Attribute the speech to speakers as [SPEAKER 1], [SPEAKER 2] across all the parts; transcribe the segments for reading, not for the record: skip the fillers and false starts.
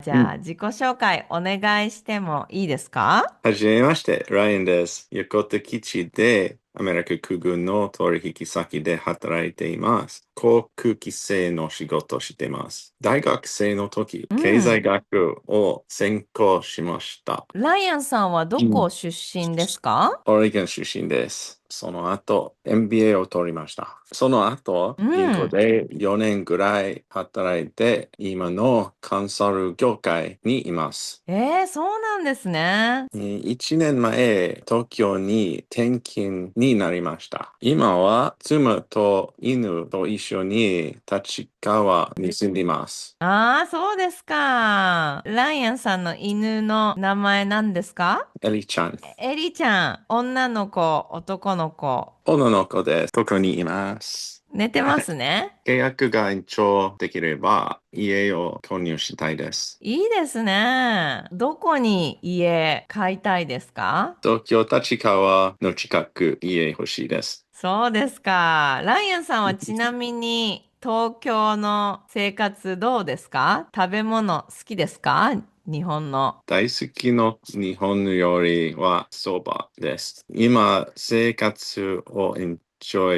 [SPEAKER 1] じ
[SPEAKER 2] うん。
[SPEAKER 1] ゃあ、自己紹介お願いしてもいいですか？
[SPEAKER 2] はじめまして、ライアンです。横田基地でアメリカ空軍の取引先で働いています。航空機製の仕事をしています。大学生の時、
[SPEAKER 1] う
[SPEAKER 2] 経済
[SPEAKER 1] ん。
[SPEAKER 2] 学を専攻しました。
[SPEAKER 1] ライアンさんはど
[SPEAKER 2] うん。
[SPEAKER 1] こ出身ですか？
[SPEAKER 2] オレゴン出身です。その後、MBA を取りました。その後、
[SPEAKER 1] う
[SPEAKER 2] 銀行
[SPEAKER 1] ん。
[SPEAKER 2] で4年ぐらい働いて、今のコンサル業界にいます。
[SPEAKER 1] そうなんですね。
[SPEAKER 2] 1年前、東京に転勤になりました。今は妻と犬と一緒に立川に住んでいます。
[SPEAKER 1] ああ、そうですか。ライアンさんの犬の名前何ですか？
[SPEAKER 2] エリちゃん。
[SPEAKER 1] エリちゃん、女の子、男の子。
[SPEAKER 2] 女の子です。ここにいます。
[SPEAKER 1] 寝てますね。
[SPEAKER 2] 契約が延長できれば家を購入したいです。
[SPEAKER 1] いいですね。どこに家買いたいですか？
[SPEAKER 2] 東京立川の近く家欲しいです。
[SPEAKER 1] そうですか。ライアンさんはちなみに東京の生活どうですか？食べ物好きですか？日本の。
[SPEAKER 2] 大好きの日本料理はそばです。今、生活を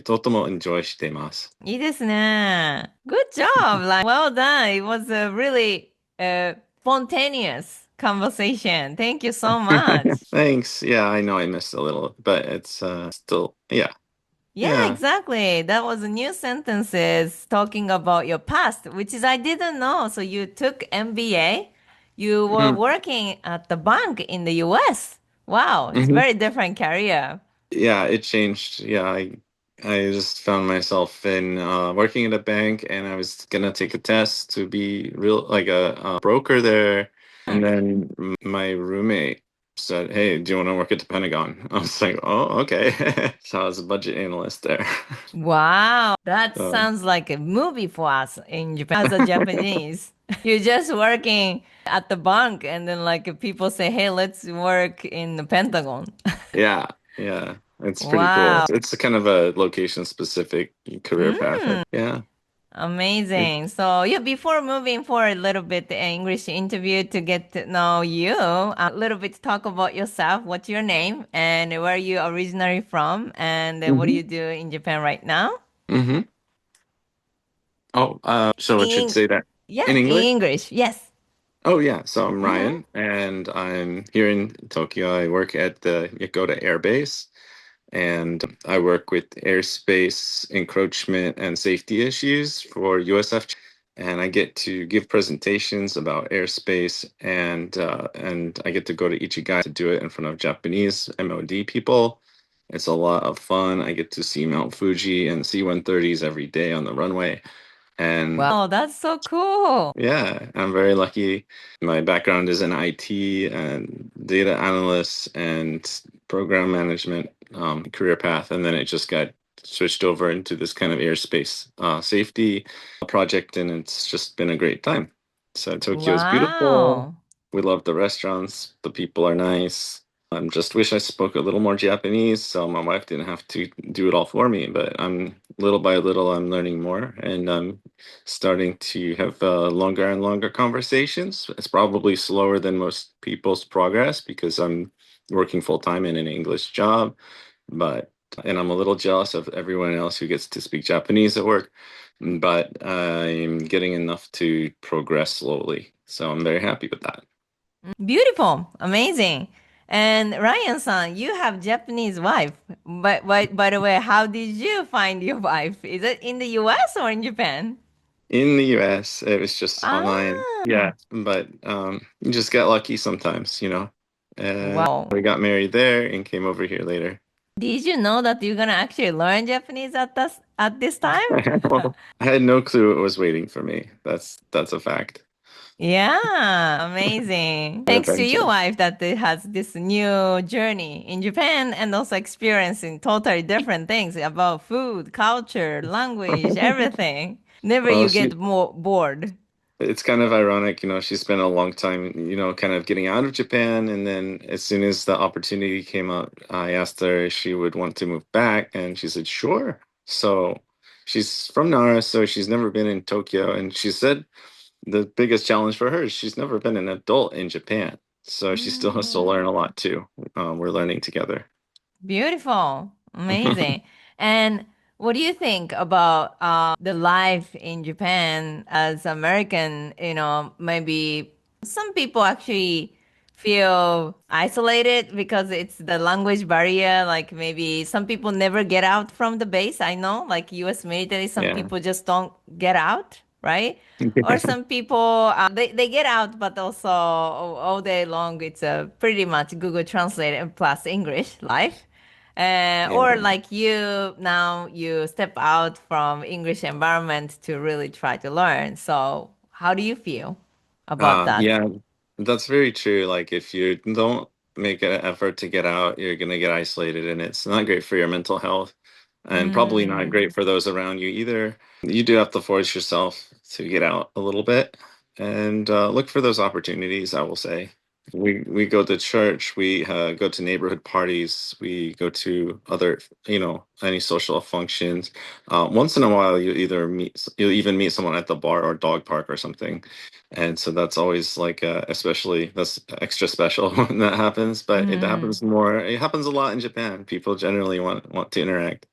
[SPEAKER 2] とてもエンジョイしています。
[SPEAKER 1] いいですね。Good job! Like, well done. It was a really spontaneous conversation. Thank you so much.
[SPEAKER 2] Thanks. Yeah, I know I missed a little, but it's still, yeah,
[SPEAKER 1] Yeah,
[SPEAKER 2] yeah.
[SPEAKER 1] exactly. That was a new sentences talking about your past, which is I didn't know. So you took MBA. You were
[SPEAKER 2] Mhm.
[SPEAKER 1] working at the bank in the US. Wow, it's
[SPEAKER 2] Mhm.
[SPEAKER 1] very different career.
[SPEAKER 2] Yeah, it changed. Yeah, I just found myself in working at a bank, and I was gonna take a test to be real like a broker there, and then my roommate said, "Hey, do you want to work at the Pentagon?" I was like, "Oh, okay." So I was a budget analyst there.
[SPEAKER 1] Wow, that
[SPEAKER 2] So,
[SPEAKER 1] sounds like a movie for us in Japan as a Japanese. You're just working at the bank and then like people say, "Hey, let's work in the Pentagon."
[SPEAKER 2] yeah, yeah, it's pretty cool.
[SPEAKER 1] Wow.
[SPEAKER 2] It's a kind of a location specific career path.
[SPEAKER 1] Mm.
[SPEAKER 2] Yeah.
[SPEAKER 1] Amazing. So, yeah, before moving for a little bit the English interview to get to know you, a little bit talk about yourself. What's your name and where you originally from and what do
[SPEAKER 2] Hmm.
[SPEAKER 1] you do in Japan right now?
[SPEAKER 2] Hmm. Oh, so it should
[SPEAKER 1] In
[SPEAKER 2] say that
[SPEAKER 1] yeah,
[SPEAKER 2] in English.
[SPEAKER 1] in English. Yes.
[SPEAKER 2] Oh yeah, so I'm
[SPEAKER 1] Mm-hmm.
[SPEAKER 2] Ryan, and I'm here in Tokyo. I work at the Yokota Air Base, and I work with airspace encroachment and safety issues for USF. And I get to give presentations about airspace, and I get to go to Ichigai to do it in front of Japanese MOD people. It's a lot of fun. I get to see Mount Fuji and C-130s every day on the runway. And
[SPEAKER 1] Wow, that's so cool.
[SPEAKER 2] yeah, I'm very lucky. My background is in IT and data analyst and program management career path, and then it just got switched over into this kind of airspace safety project, and it's just been a great time. So Tokyo is beautiful.
[SPEAKER 1] Wow.
[SPEAKER 2] We love the restaurants. The people are nice. Just wish I spoke a little more Japanese so my wife didn't have to do it all for me. But I'm little by little, I'm learning more, and I'm starting to have longer and longer conversations. It's probably slower than most people's progress because I'm working full time in an English job, but and I'm a little jealous of everyone else who gets to speak Japanese at work, but I'm getting enough to progress slowly. So I'm very happy with that.
[SPEAKER 1] Beautiful. Amazing. And Ryan-san, you have Japanese wife. But by the way, how did you find your wife? Is it in the US or in Japan?
[SPEAKER 2] In the US, it was just online.
[SPEAKER 1] Ah,
[SPEAKER 2] Yeah, but you just get lucky sometimes, you know.
[SPEAKER 1] wow.
[SPEAKER 2] We got married there and came over here later.
[SPEAKER 1] Did you know that you're gonna actually learn Japanese at this time?
[SPEAKER 2] I had no clue it was waiting for me. That's a fact.
[SPEAKER 1] Yeah, amazing.
[SPEAKER 2] An
[SPEAKER 1] Thanks to your
[SPEAKER 2] adventure.
[SPEAKER 1] wife that it has this new journey in Japan and also experiencing totally different things about food, culture, language, everything. Never
[SPEAKER 2] Well,
[SPEAKER 1] you get more bored.
[SPEAKER 2] it's kind of ironic, you know, she spent a long time, you know, kind of getting out of Japan, and then as soon as the opportunity came up, I asked her if she would want to move back, and she said, sure. So she's from Nara, so she's never been in Tokyo, and she said the biggest challenge for her is she's never been an adult in Japan, so she still has to
[SPEAKER 1] Mm.
[SPEAKER 2] learn a lot too. We're learning together.
[SPEAKER 1] Beautiful. Amazing. And what do you think about the life in Japan as American? Maybe some people actually feel isolated because it's the language barrier. Like maybe some people never get out from the base. I know, like US military, some
[SPEAKER 2] Yeah.
[SPEAKER 1] people just don't get out, right? Or some people they get out, but also all day long it's a pretty much Google Translate and plus English life. Or
[SPEAKER 2] Yeah.
[SPEAKER 1] like you now you step out from English environment to really try to learn. So how do you feel about that?
[SPEAKER 2] Yeah, that's very true. Like if you don't make an effort to get out, you're gonna get isolated, and it's not great for your mental health, and probably not
[SPEAKER 1] Mm,
[SPEAKER 2] great for those around you either. You do have to force yourself to get out a little bit and look for those opportunities, I will say. We go to church, we go to neighborhood parties, we go to other, any social functions. Once in a while, you'll even meet someone at the bar or dog park or something, and so that's always like, especially that's extra special when that happens. But it
[SPEAKER 1] mm,
[SPEAKER 2] happens more. It happens a lot in Japan. People generally want to interact,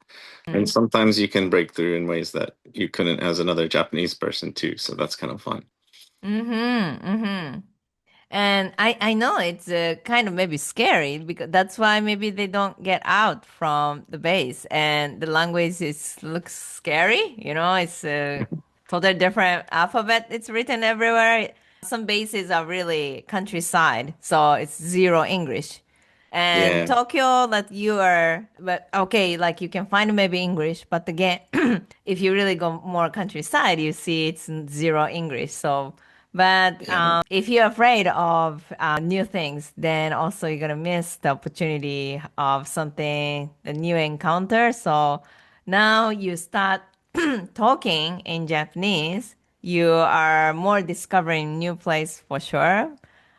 [SPEAKER 2] and
[SPEAKER 1] mm,
[SPEAKER 2] sometimes you can break through in ways that you couldn't as another Japanese person too. So that's kind of fun.
[SPEAKER 1] mm-hmm, mm-hmm. And I know it's kind of maybe scary because that's why maybe they don't get out from the base and the language is looks scary. It's a totally different alphabet. It's written everywhere. Some bases are really countryside, so it's zero English. And
[SPEAKER 2] Yeah,
[SPEAKER 1] Tokyo, that you are, but okay, like you can find maybe English, but again, if you really go more countryside, you see it's zero English. So, but
[SPEAKER 2] yeah.
[SPEAKER 1] if you're afraid of new things, then also you're gonna miss the opportunity of something, a new encounter. So now you start talking in Japanese, you are more discovering new place for sure.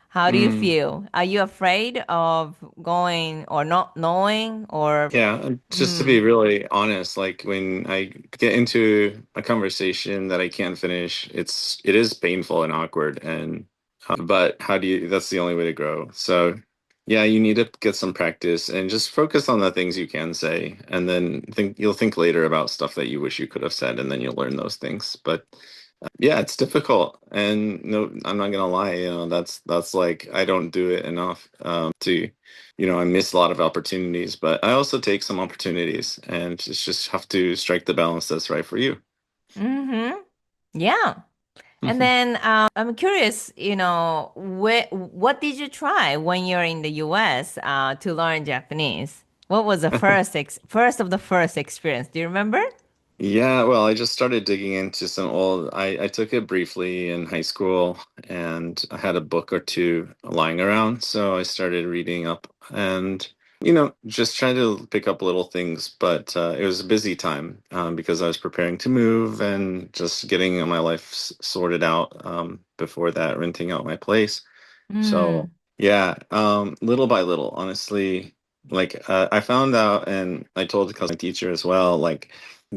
[SPEAKER 1] How do you
[SPEAKER 2] Mm.
[SPEAKER 1] feel? Are you afraid of going or not knowing or
[SPEAKER 2] Yeah, and just to be
[SPEAKER 1] mm,
[SPEAKER 2] really honest, like when I get into a conversation that I can't finish, it is painful and awkward, and but how do you, that's the only way to grow. So yeah, you need to get some practice and just focus on the things you can say, and then you'll think later about stuff that you wish you could have said, and then you'll learn those things. But yeah, it's difficult, and no, I'm not gonna lie. That's like I don't do it enough to, I miss a lot of opportunities, but I also take some opportunities, and just have to strike the balance that's right for you.
[SPEAKER 1] mm-hmm. Yeah. And then I'm curious, what did you try when you're in the US to learn Japanese? What was the first of the first experience? Do you remember?
[SPEAKER 2] Yeah, well, I just started digging into some old. I took it briefly in high school, and I had a book or two lying around, so I started reading up and, just trying to pick up little things. But it was a busy time because I was preparing to move and just getting my life sorted out before that, renting out my place. So
[SPEAKER 1] Mm,
[SPEAKER 2] yeah, little by little, honestly, like I found out, and I told my teacher as well, like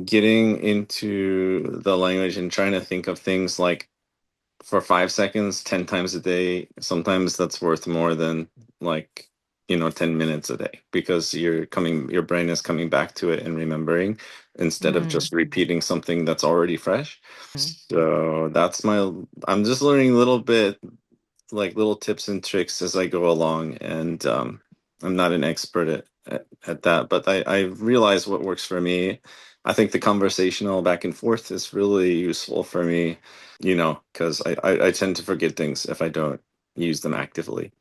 [SPEAKER 2] getting into the language and trying to think of things like for 5 seconds, 10 times a day, sometimes that's worth more than like, 10 minutes a day because your brain is coming back to it and remembering instead of
[SPEAKER 1] mm,
[SPEAKER 2] just repeating something that's already fresh. So I'm just learning a little bit, like little tips and tricks as I go along, and I'm not an expert at that, but I realize what works for me. I think the conversational back and forth is really useful for me, because I tend to forget things if I don't use them actively.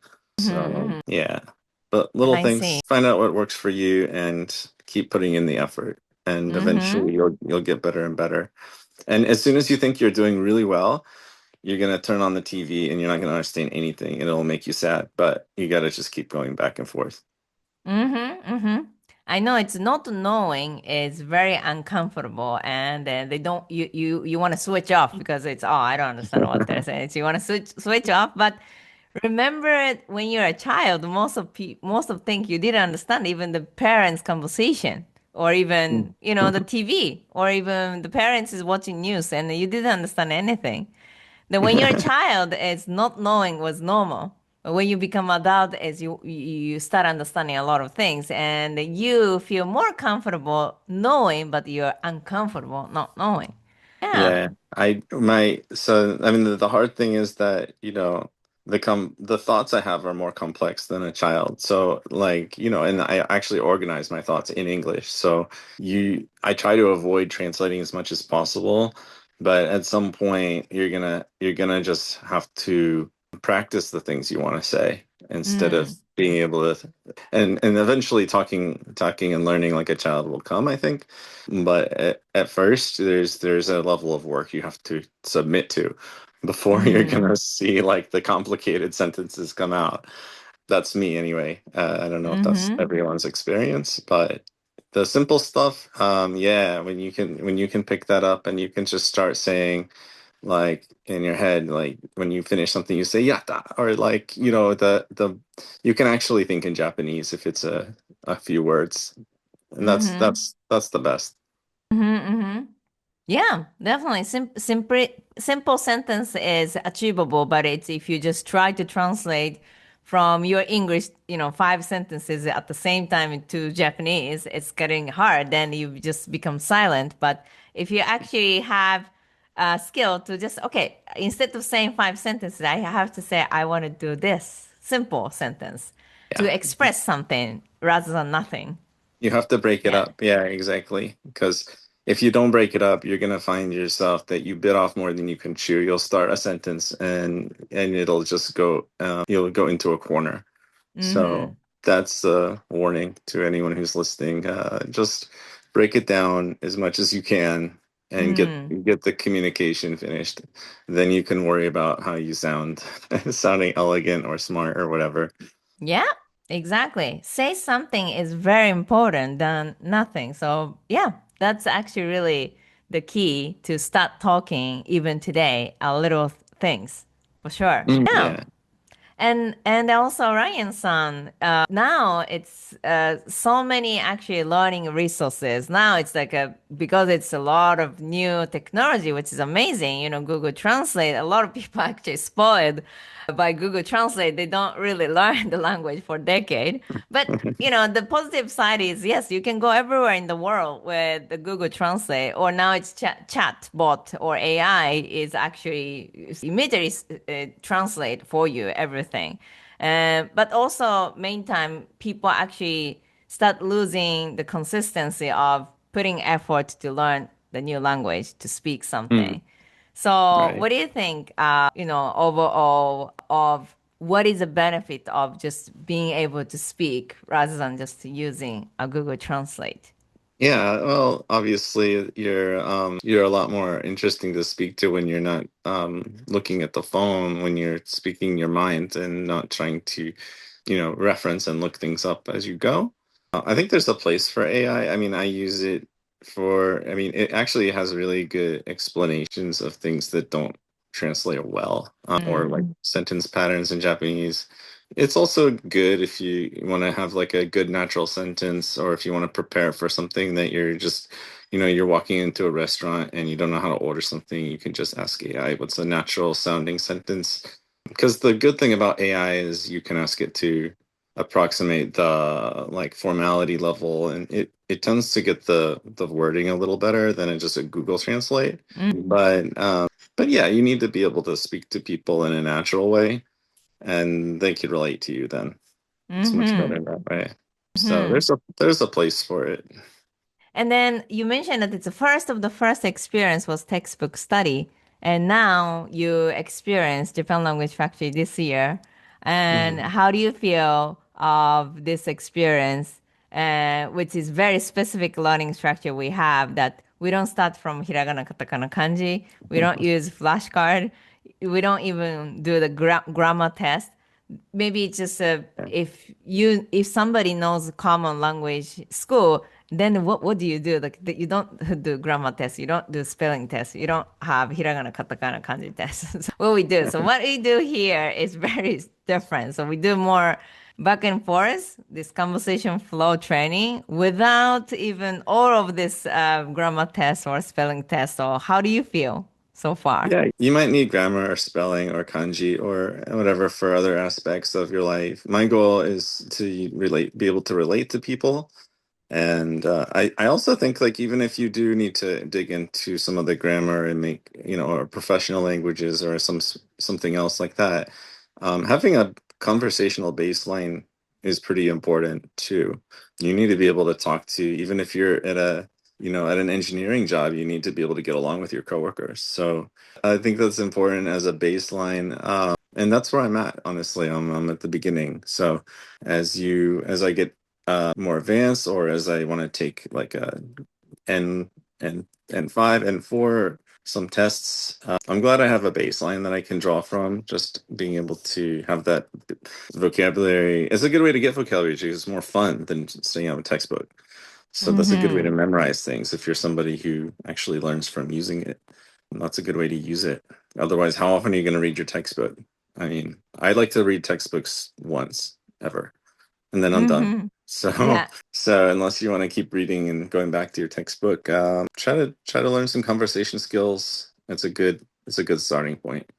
[SPEAKER 1] mm-hmm,
[SPEAKER 2] So
[SPEAKER 1] mm-hmm.
[SPEAKER 2] yeah, but little
[SPEAKER 1] I see.
[SPEAKER 2] things, find out what works for you and keep putting in the effort, and
[SPEAKER 1] Mm-hmm.
[SPEAKER 2] eventually you'll get better and better. And as soon as you think you're doing really well, you're gonna turn on the TV and you're not gonna understand anything. It'll make you sad, but you gotta just keep going back and forth.
[SPEAKER 1] Mm-hmm, mm-hmm. I know it's not knowing is very uncomfortable, and they don't you want to switch off because it's I don't understand what they're saying. So you want to switch off, but remember it when you're a child, most of things you didn't understand, even the parents' conversation, or even the TV, or even the parents is watching news, and you didn't understand anything. Then when you're a child, it's not knowing was normal. But when you become adult, is you start understanding a lot of things, and you feel more comfortable knowing, but you're uncomfortable not knowing. Yeah.
[SPEAKER 2] Yeah, I mean the hard thing is that, the thoughts I have are more complex than a child. So like, and I actually organize my thoughts in English. So I try to avoid translating as much as possible, but at some point you're gonna just have to practice the things you want to say instead of
[SPEAKER 1] Mm.
[SPEAKER 2] being able to, and eventually talking and learning like a child will come, I think. But at first, there's a level of work you have to submit to before you're
[SPEAKER 1] Mm-hmm.
[SPEAKER 2] gonna see like the complicated sentences come out. That's me anyway. I don't know if that's
[SPEAKER 1] Mm-hmm.
[SPEAKER 2] everyone's experience, but the simple stuff, yeah, when you can pick that up and you can just start saying like in your head, like when you finish something, you say yata, or like the you can actually think in Japanese if it's a few words, and that's
[SPEAKER 1] Mm-hmm.
[SPEAKER 2] that's that's the best.
[SPEAKER 1] Mm-hmm. Mm-hmm. Yeah, definitely. Simple sentence is achievable, but it's if you just try to translate from your English, five sentences at the same time into Japanese, it's getting hard. Then you just become silent. But if you actually have a skill to just, okay, instead of saying five sentences, I have to say, I want to do this simple sentence
[SPEAKER 2] Yeah.
[SPEAKER 1] to express something rather than nothing.
[SPEAKER 2] You have to break it
[SPEAKER 1] Yeah.
[SPEAKER 2] up. Yeah, exactly. Because if you don't break it up, you're gonna find yourself that you bit off more than you can chew. You'll start a sentence and it'll just go, you'll go into a corner.
[SPEAKER 1] Mm-hmm.
[SPEAKER 2] So that's a warning to anyone who's listening. Just break it down as much as you can and
[SPEAKER 1] Mm.
[SPEAKER 2] get the communication finished. Then you can worry about how you sound, sounding elegant or smart or whatever.
[SPEAKER 1] Yeah, exactly. Say something is very important than nothing. So, yeah, that's actually really the key to start talking even today, a little things for sure. Yeah.
[SPEAKER 2] Yeah.
[SPEAKER 1] And also Ryan-san, now it's so many actually learning resources. Now it's like because it's a lot of new technology, which is amazing. Google Translate. A lot of people actually spoiled by Google Translate. They don't really learn the language for a decade. But the positive side is yes, you can go everywhere in the world with the Google Translate, or now it's chat bot or AI is actually immediately translate for you everything. But also, meantime, people actually start losing the consistency of putting effort to learn the new language to speak
[SPEAKER 2] Mm,
[SPEAKER 1] something. So,
[SPEAKER 2] right.
[SPEAKER 1] what do you think, overall, of what is the benefit of just being able to speak rather than just using a Google Translate?
[SPEAKER 2] Yeah, well, obviously you're a lot more interesting to speak to when you're not looking at the phone, when you're speaking your mind and not trying to, reference and look things up as you go. I think there's a place for AI. I mean, I use it I mean, it actually has really good explanations of things that don't translate well, or
[SPEAKER 1] Mm,
[SPEAKER 2] like sentence patterns in Japanese. It's also good if you want to have like a good natural sentence, or if you want to prepare for something that you're walking into a restaurant and you don't know how to order something, you can just ask AI what's a natural sounding sentence. Because the good thing about AI is you can ask it to approximate the like formality level, and it tends to get the wording a little better than in just a Google Translate.
[SPEAKER 1] mm,
[SPEAKER 2] But yeah, you need to be able to speak to people in a natural way, and they could relate to you then. It's much better
[SPEAKER 1] mm-hmm,
[SPEAKER 2] that way. So
[SPEAKER 1] mm-hmm.
[SPEAKER 2] there's a place for it.
[SPEAKER 1] And then you mentioned that it's the first of the first experience was textbook study. And now you experience Japan Language Factory this year. And
[SPEAKER 2] Mhm.
[SPEAKER 1] how do you feel of this experience, which is very specific learning structure we have that we don't start from hiragana, katakana, kanji. We don't use flashcard. We don't even do the grammar test. Maybe it's just
[SPEAKER 2] Yeah.
[SPEAKER 1] if somebody knows common language school, then what do you do? Like you don't do grammar test, you don't do spelling test, you don't have hiragana, katakana, kanji test. So what we do, so what we do here is very different. So we do more back and forth, this conversation flow training without even all of this grammar test or spelling test. So how do you feel? so far.
[SPEAKER 2] Yeah, you might need grammar or spelling or kanji or whatever for other aspects of your life. My goal is to be able to relate to people. And I also think like even if you do need to dig into some of the grammar and make, or professional languages or something else like that, having a conversational baseline is pretty important too. You need to be able to talk to, even if you're at an engineering job, you need to be able to get along with your coworkers. So I think that's important as a baseline. And that's where I'm at, honestly. I'm at the beginning. So as I get more advanced, or as I want to take like a N N5, N4, some tests. I'm glad I have a baseline that I can draw from. Just being able to have that vocabulary is a good way to get vocabulary because it's more fun than studying out a textbook. So that's a good way to
[SPEAKER 1] Hmm.
[SPEAKER 2] memorize things if you're somebody who actually learns from using it. And that's a good way to use it. Otherwise, how often are you going to read your textbook? I mean, I like to read textbooks once ever, and then I'm done.
[SPEAKER 1] Hmm.
[SPEAKER 2] So,
[SPEAKER 1] Yeah.
[SPEAKER 2] so unless you want to keep reading and going back to your textbook, try to learn some conversation skills. It's a good starting point.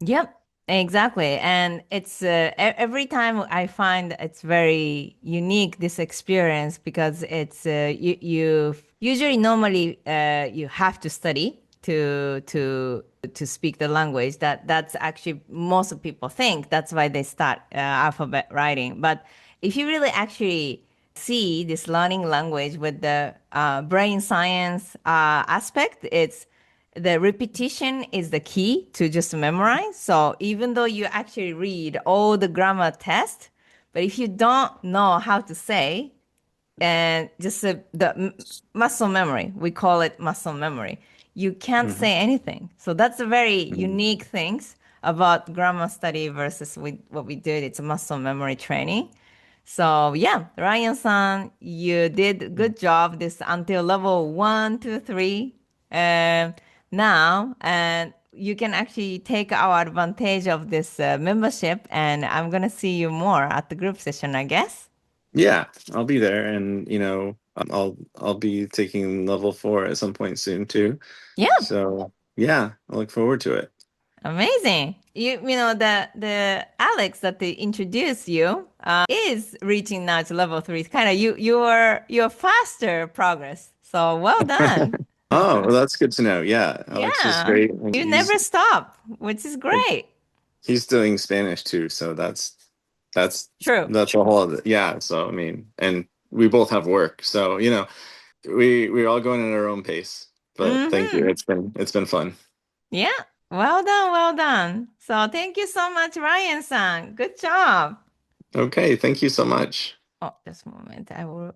[SPEAKER 1] Yep, exactly. And it's every time I find it's very unique this experience because it's you usually normally you have to study to speak the language. That's actually most of people think that's why they start alphabet writing. But if you really actually see this learning language with the brain science aspect, it's the repetition is the key to just memorize. So even though you actually read all the grammar tests, but if you don't know how to say, and just muscle memory, we call it muscle memory, you can't
[SPEAKER 2] Mhm.
[SPEAKER 1] say anything. So that's a very
[SPEAKER 2] Mhm.
[SPEAKER 1] unique things about grammar study versus what we did. It's a muscle memory training. So yeah, Ryan-san, you did good job this until level one, two, three. Um, now, and you can actually take our advantage of this membership, and I'm gonna see you more at the group session, I guess.
[SPEAKER 2] Yeah, I'll be there, and I'll be taking level 4 at some point soon too.
[SPEAKER 1] Yeah,
[SPEAKER 2] So yeah, I look forward to it.
[SPEAKER 1] amazing. You know the Alex that they introduced you is reaching now to level three. It's kind of you're faster progress. So well done.
[SPEAKER 2] Oh, well, that's good to know. Yeah, Alex is
[SPEAKER 1] Yeah,
[SPEAKER 2] great.
[SPEAKER 1] you never stop, which is great.
[SPEAKER 2] He's doing Spanish too, so that's
[SPEAKER 1] True.
[SPEAKER 2] that's a whole other, yeah. So I mean, and we both have work, so we're all going at our own pace. But thank you.
[SPEAKER 1] Mm-hmm.
[SPEAKER 2] It's been fun.
[SPEAKER 1] Yeah. Well done. Well done. So thank you so much, Ryan-san. Good job.
[SPEAKER 2] Okay, thank you so much.
[SPEAKER 1] Oh, just a moment. I will